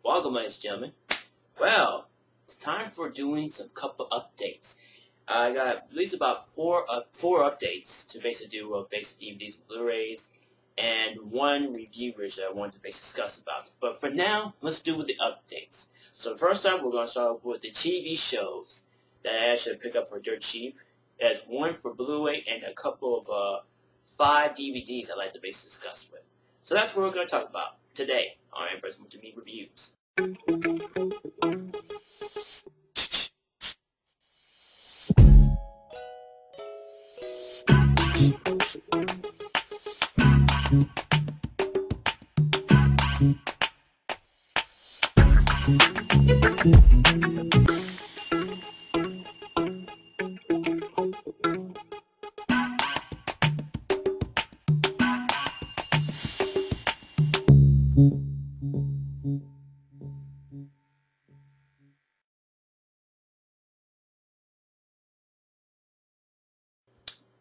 Welcome, ladies and gentlemen. Well, it's time for doing some couple updates. I got at least about four updates to basically do basic DVDs and Blu-rays, and one review which I wanted to basically discuss about. But for now, let's do with the updates. So first up, we're going to start off with the TV shows that I actually picked up for dirt cheap. There's one for Blu-ray and a couple of 5 DVDs I'd like to basically discuss with. So that's what we're going to talk about today on Empress Multimedia Reviews.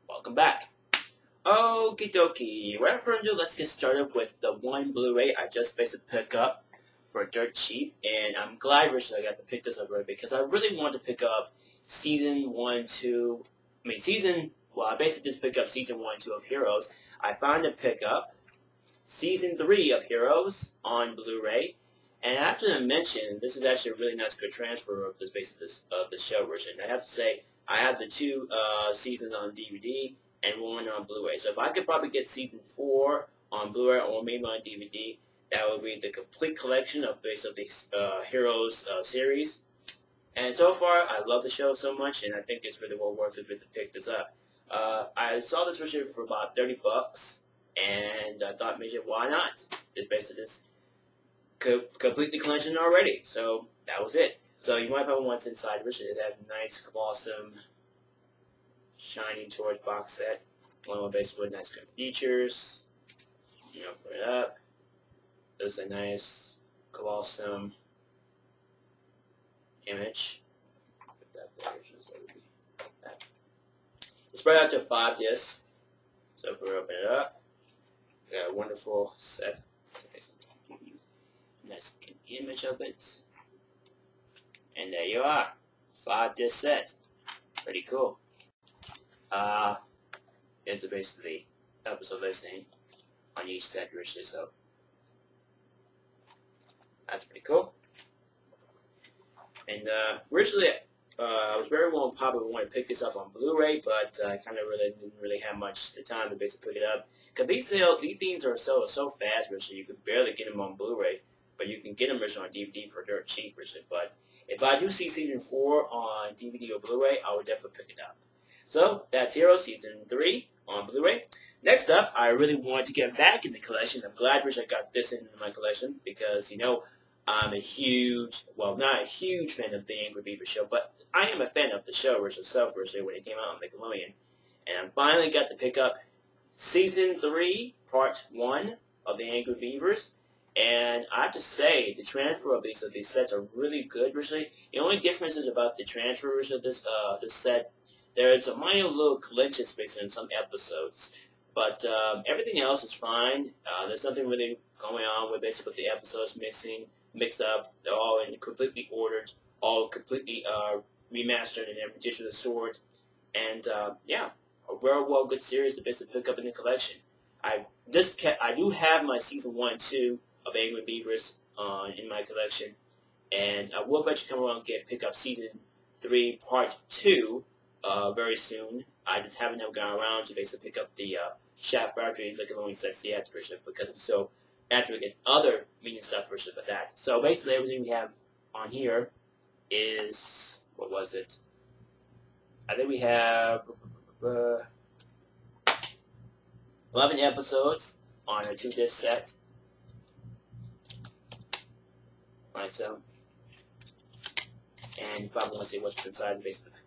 Welcome back. Okie dokie. Without further ado, let's get started with the one Blu-ray I just basically picked up for dirt cheap, and I'm glad I got to pick this up right because I really wanted to pick up I basically just picked up season 1 and 2 of Heroes. I found to pick up season 3 of Heroes on Blu-ray, and I have to mention this is actually a really nice good transfer of the show version. I have to say I have the 2 seasons on DVD and 1 on Blu-ray. So if I could probably get season 4 on Blu-ray or maybe on DVD, that would be the complete collection of basically Heroes series. And so far, I love the show so much, and I think it's really well worth it to pick this up. I saw this version for about $30, and I thought maybe why not? It's basically just completely collection already. So that was it. So you might probably want what's inside version. It has a nice, awesome, shiny torch box set. One with basically nice good features. You know, put it up. There's a nice, awesome image. Put that there, just like that. It's spread out to 5 discs. So if we open it up, we got a wonderful set. Nice image of it. And there you are. 5 disc set. Pretty cool. Here's basically episode listing on each set, so that's pretty cool. And originally, I was very well and probably wanted to pick this up on Blu-ray, but I kind of didn't really have much the time to basically pick it up. Because these things are so fast, originally you could barely get them on Blu-ray, but you can get them originally on DVD for dirt cheap, originally. But if I do see season 4 on DVD or Blu-ray, I would definitely pick it up. So that's Heroes season 3 on Blu-ray. Next up, I really wanted to get back in the collection. I'm glad I got this into my collection because, you know, I'm a huge, well, not a huge fan of the Angry Beaver show, but I am a fan of the show itself when it came out on Nickelodeon. And I finally got to pick up season 3, part 1 of the Angry Beavers. And I have to say, the transfer of these sets are really good, originally. The only difference is about the transfer of this set. There's a minor little glitches based on some episodes, but everything else is fine. There's nothing really going on with basically the episodes mixed up. They're all completely ordered, all completely remastered and every to the sword. And yeah, a very well good series to basically pick up in the collection. I do have my season 1 and 2 of Angry Beavers in my collection, and I will eventually come around and pick up season 3 part 2 very soon. I just haven't gotten around to basically pick up the Shaft Factory Nickelodeon sets yet because I'm so after we get other media stuff for that. So basically everything we have on here is, what was it? I think we have 11 episodes on a 2-disc set. Right, so, and you probably want to see what's inside basically.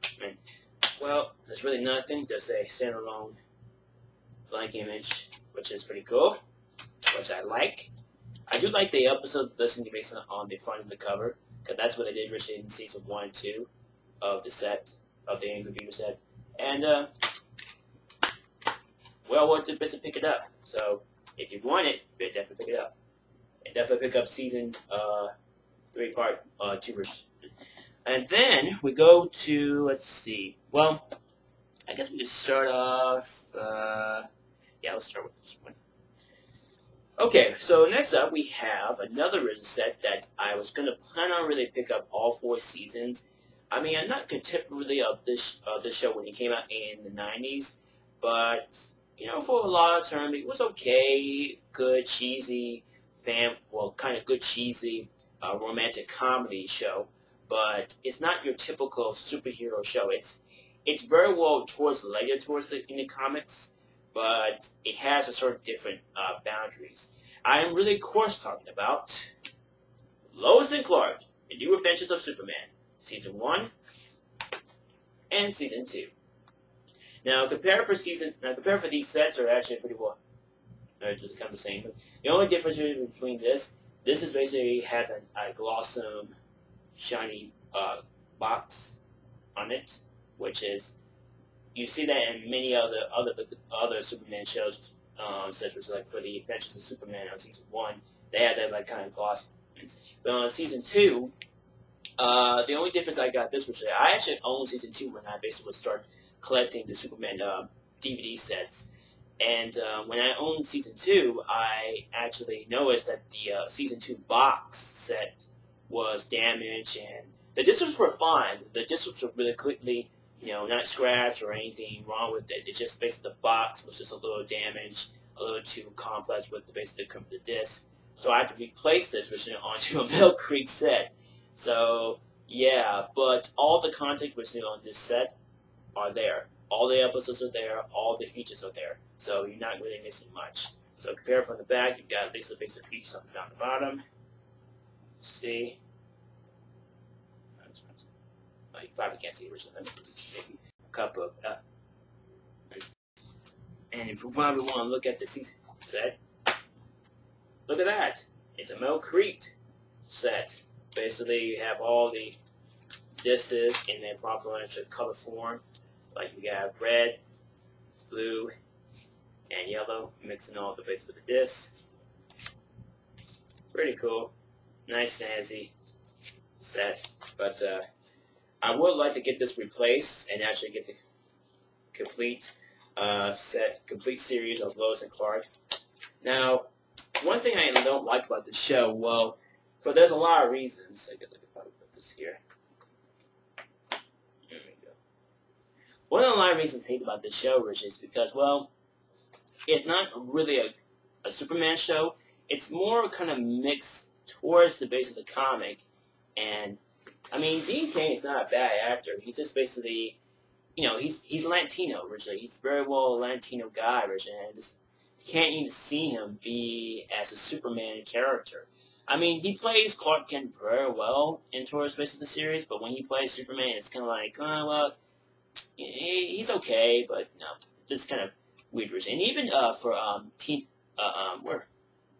Well, there's really nothing, just a standalone blank image, which is pretty cool, which I like. I do like the episode listing based on the front of the cover, because that's what they did originally in season 1 and 2 of the set, of the Angry Beaver set. And, well worth it to pick it up. So, if you want it, you definitely pick it up. And definitely pick up season 3-part tubers. And then we go to, let's see, well, I guess we could start off, yeah, let's start with this one. Okay, so next up we have another written set that I was going to plan on really pick up all 4 seasons. I mean, I'm not contemporary of this show when it came out in the 90s, but, you know, for a lot of term, it was okay, good, cheesy, kind of good, cheesy, romantic comedy show, but it's not your typical superhero show. It's very well later towards in the comics, but it has a sort of different boundaries. I am really, of course, talking about Lois and Clark, The New Adventures of Superman, Season 1 and Season 2. Now, compare for these sets are actually pretty well. They're just kind of the same. But the only difference between this is basically has a glossum, shiny box on it, which is, you see that in many other Superman shows, such as like for the Adventures of Superman on Season 1, they had that like kind of gloss. But on Season 2, the only difference I got this was I actually owned Season 2 when I basically would start collecting the Superman DVD sets. And when I owned Season 2, I actually noticed that the Season 2 box set was damaged, and the discs were fine. The discs were really cleanly, you know, not scratched or anything wrong with it. It's just basically the box was just a little damaged, a little too complex with the disc. So I had to replace this version onto a Mill Creek set. So yeah, but all the content originally on this set are there. All the episodes are there. All the features are there. So you're not really missing much. So compare from the back, you've got at least a basic piece down the bottom. See. Oh, you probably can't see which of them. Maybe a cup of and if you probably want to look at the season set, look at that. It's a Mill Creek set. Basically, you have all the discs in their proper color form. Like you got red, blue, and yellow, mixing all the bits with the discs. Pretty cool. Nice, snazzy set. But I would like to get this replaced and actually get the complete complete series of Lois and Clark. Now, one thing I don't like about this show, well, there's a lot of reasons. I guess I could probably put this here. There we go. One of the lot of reasons I hate about this show, Rich, is because, well, it's not really a Superman show. It's more kind of mixed towards the base of the comic. And, I mean, Dean Cain is not a bad actor. He's just basically, you know, he's Latino, originally. He's very well a Latino guy, originally. And just can't even see him be as a Superman character. I mean, he plays Clark Kent very well in towards base of the series, but when he plays Superman, it's kind of like, oh, well, he's okay, but no, just kind of weird. And even for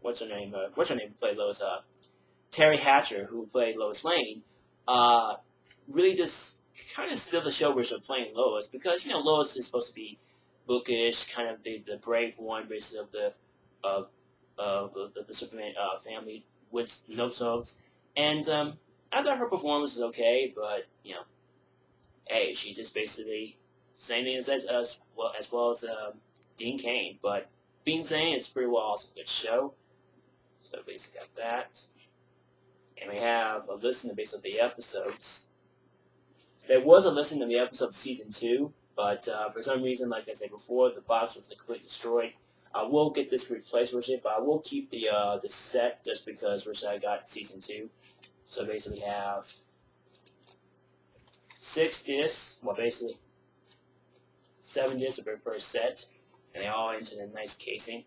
what's her name? Who played Lois? Terry Hatcher, who played Lois Lane, really just kind of steal the show where she's playing Lois, because, you know, Lois is supposed to be bookish, kind of the brave one, basically of the Superman family with no subs. And I thought her performance was okay, but, you know, hey, she just basically same thing as well as Dean Cain. But being saying it's pretty well also a good show. So basically got that. And we have a list in the base of the episodes. There was a list in the episode of Season 2, but for some reason, like I said before, the box was completely destroyed. I will get this replaced with it, but I will keep the set just because I got Season 2. So basically have 6 discs, well basically 7 discs of the first set, and they all into the nice casing.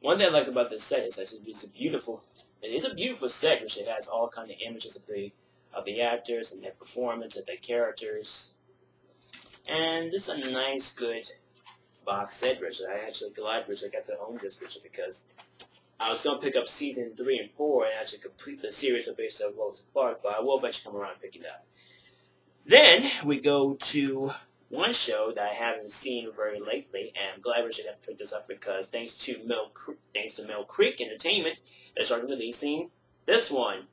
One thing I like about this set is actually it's a beautiful set, which it has all kind of images of the actors and their performance of their characters, and just a nice good box set, Richard. I actually glad Richard got to own this, Richard, because I was going to pick up Season 3 and 4 and actually complete the series of based on Lois and Clark, but I will eventually come around and pick it up. Then we go to one show that I haven't seen very lately, and I'm glad Richard got to pick this up because thanks to Mill Creek Entertainment, they started releasing this one,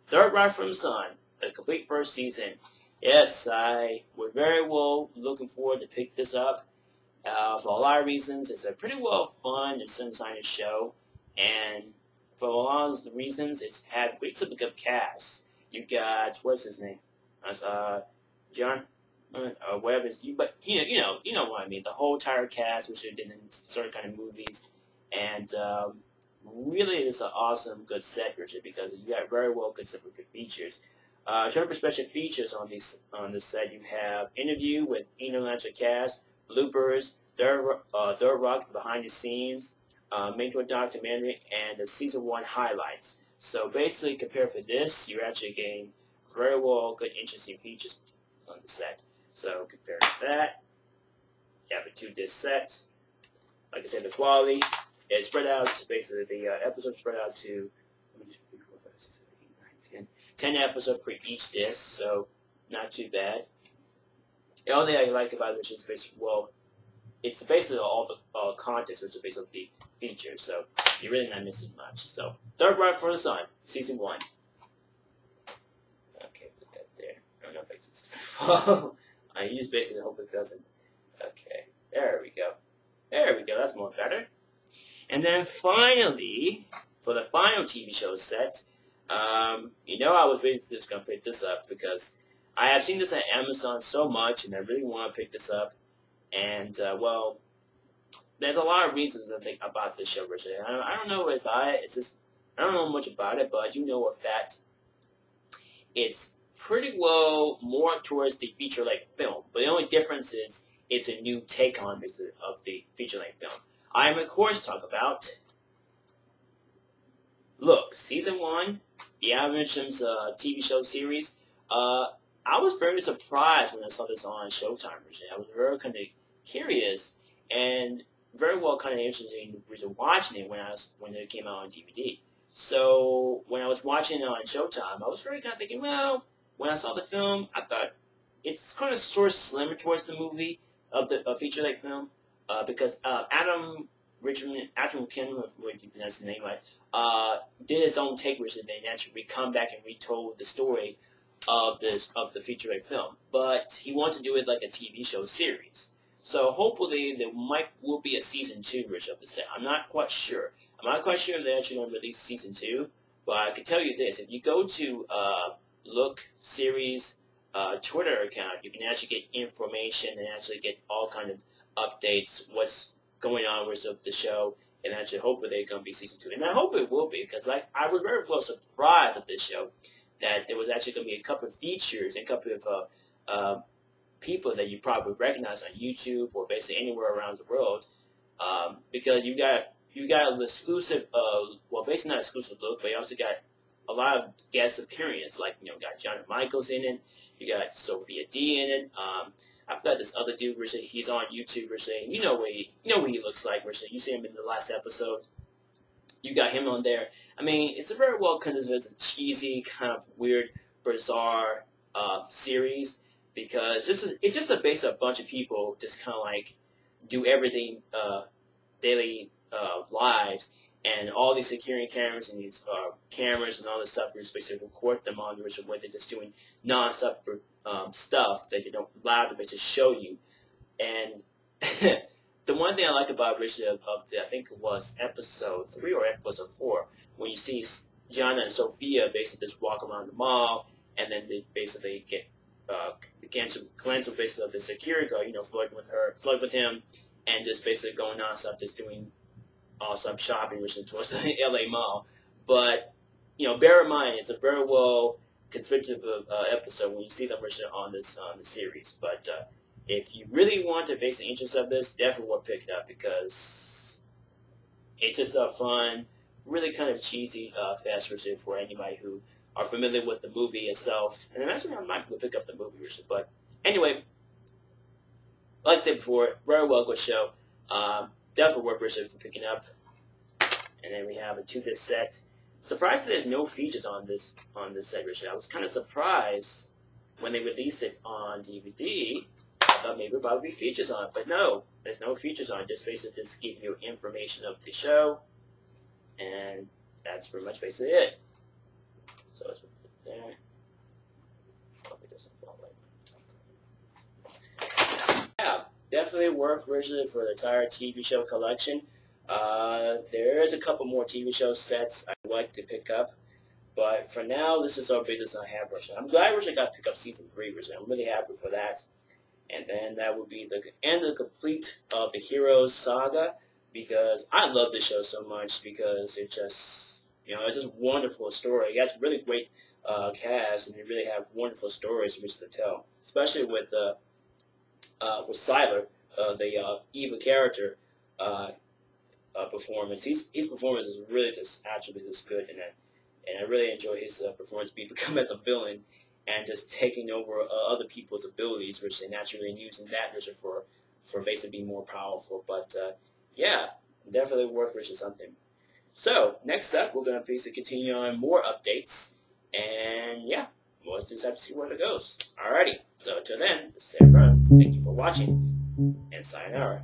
Third Rock from the Sun, the complete first season. Yes, I was very well looking forward to pick this up. For a lot of reasons, it's a pretty well fun and simultaneous show, and for a lot of the reasons, it's had great significant cast. You got, what's his name? John, whatever it's, but you know what I mean. The whole entire cast, which they did in certain kind of movies, and really, it's an awesome, good set, Richard, because you got very well good significant features. In terms of special features on this set, you have interview with international cast, bloopers, Third Rock behind the scenes, major documentary, and the season 1 highlights. So basically, compared for this, you're actually getting very well good, interesting features on the set. So compared to that, you have a 2-disc set. Like I said, the quality is spread out. Basically, the episodes spread out to 10 episodes per each disc, so not too bad. The only thing I like about it is just basically, well, it's basically all the content, which is basically the features, so you're really not missing much. So, Third Rock from the Sun, Season 1. Okay, put that there. I don't know if it's I use basically hope it doesn't. Okay, there we go. There we go, that's more better. And then finally, for the final TV show set, I was basically just going to pick this up because I have seen this on Amazon so much and I really want to pick this up. And, well, there's a lot of reasons I think about this show, Richard. I don't know about it. It's just, I don't know much about it, but I do know that it's pretty well more towards the feature-length film. But the only difference is it's a new take on of the feature-length film. I am, of course, talking about, look, Season 1, the Adventures TV show series. I was very surprised when I saw this on Showtime. I was very kind of curious and very well kind of interested in watching it when it came out on DVD. So when I was watching it on Showtime, I was very kind of thinking, well, when I saw the film, I thought it's kind of sort of similar towards the movie of the feature-length film because Adam Kim, if you pronounce his name right, did his own take, which is then actually come back and retold the story of the feature-length film. But he wanted to do it like a TV show series. So hopefully there will be a season 2 of the set. I'm not quite sure. I'm not quite sure if they're actually going to release season 2. But I can tell you this: if you go to Look Series Twitter account, you can actually get information and actually get all kind of updates, what's going on with the show, and actually hopefully they're going to be season 2. And I hope it will be, because like I was very well surprised at this show that there was actually going to be a couple of features and a couple of people that you probably recognize on YouTube or basically anywhere around the world, because you got an exclusive, well, basically not exclusive look, but you also got a lot of guest appearance, like got John Michaels in it, you got Sophia D in it. I forgot this other dude, Richard. He's on YouTube, Richard. You know what he looks like, Richard. You see him in the last episode. You got him on there. I mean, it's a very well kind of it's a cheesy, kind of weird, bizarre series because it's just based on a bunch of people just kind of like do everything daily lives, and all these security cameras and these cameras and all this stuff, you're supposed to record them on, which is where they're just doing non-stop stuff that you don't allow them to show you. And the one thing I like about Richard I think it was episode 3 or episode 4, when you see Jana and Sophia basically just walk around the mall, and then they basically get glance of basically the security guard, flirting with him, and just basically going non-stop, just doing awesome shopping, which is towards the LA Mall. But bear in mind, it's a very well constructed episode when you see them on the series. But if you really want to base the interest of this, definitely will pick it up because it's just a fun, really kind of cheesy fast version for anybody who are familiar with the movie itself. And actually, I might pick up the movie version. But anyway, like I said before, very well good show. Definitely worth Richard for picking up. And then we have a 2-disc set. Surprised that there's no features on this set, Richard. I was kind of surprised when they released it on DVD. I thought maybe there would be features on it, but no, there's no features on it. Just basically just give you information of the show, and that's pretty much basically it. So let's put it there. Probably doesn't fall like. Yeah, definitely worth originally for the entire TV show collection. There is a couple more TV show sets I'd like to pick up, but for now, this is our biggest I have version. I'm glad I got to pick up season 3 version. I'm really happy for that. And then that would be the end of the complete of the Heroes saga, because I love this show so much because it just, it's just a wonderful story. It has really great cast, and they really have wonderful stories which to tell, especially with Siler, the evil character performance. His performance is really just actually just good in it, and I really enjoy his performance becoming as a villain and just taking over other people's abilities, which they naturally use in that version for basically being more powerful. But yeah, definitely worth reaching something. So next up, we're gonna basically continue on more updates, and yeah, we'll just have to see where it goes. Alrighty, so until then, this is everyone. Thank you for watching, and sayonara.